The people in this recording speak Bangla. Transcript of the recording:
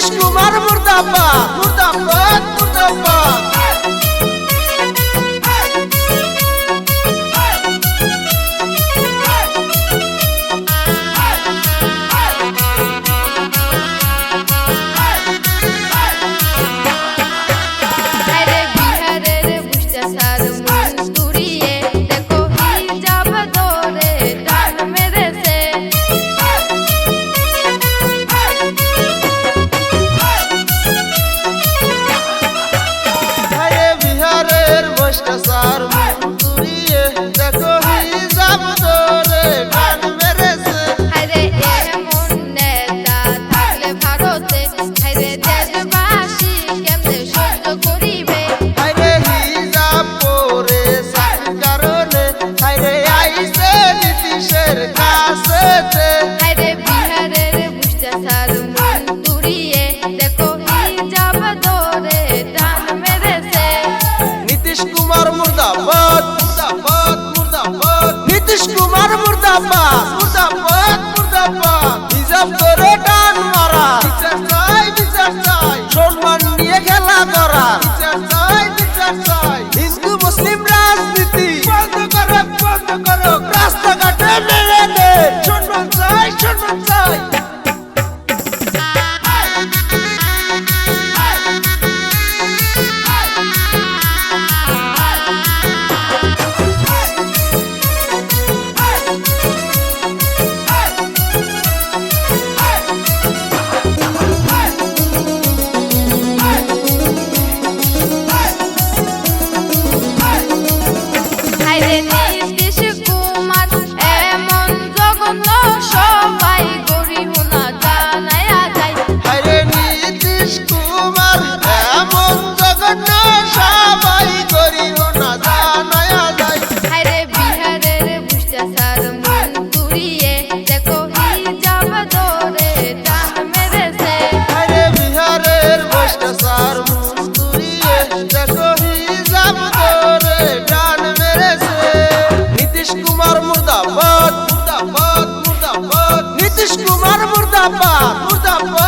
नीतीश कुमार मुर्दाबाद मुर्दाबाद मुर्दाबाद। भ्रष्टाचार मुंतुरिए देखो हिजाब धरे गान मेरेছে। হায়রে এমন নেতা থাকলে ভারতে হায়রে দেশবাসী কেমনে সহ্য করিবে। হায়রে হিজাব পরে চাকরির কারণে হায়রে আইছে নীতিশের কাছেতে। হায়রে বিহারের ভ্রষ্টাচার মুন্তুরিয়ে দেখো হিজাব ধরে টান মেরেছে। नीतीश कुमार मुर्दाबाद मुर्दाबाद मुर्दाबाद। नीतीश कुमार मुर्दाबाद मुर्दाबाद मुर्दाबाद। हिजाब धरे টান মারা বিচার চাই সম্মান নিয়ে খেলা করা বিচার চাই। হিন্দু মুসলিম রাজনীতি বন্ধ করো রাস্তাঘাটে মেরে দে সম্মান চাই। হায়রে নীতীশ কুমার এমন জঘন্য সবাই গরিব না জানায়া যায়। হায়রে নীতীশ কুমার এমন জঘন্য সবাই গরিব না জানায়া যায়। হায়রে বিহারের ভ্রষ্টাচার মুন্তুরিয়ে দেখো হিজাব ধরে টান মেরেছে। হায়রে বিহারের ভ্রষ্টাচার মুন্তুরিয়ে দেখো হিজাব ধরে টান মেরেছে। নীতীশ কুমার মুর্দাবাদ মুর্দাবাদ মুর্দাবাদ। নীতীশ কুমার মুর্দাবাদ মুর্দাবাদ।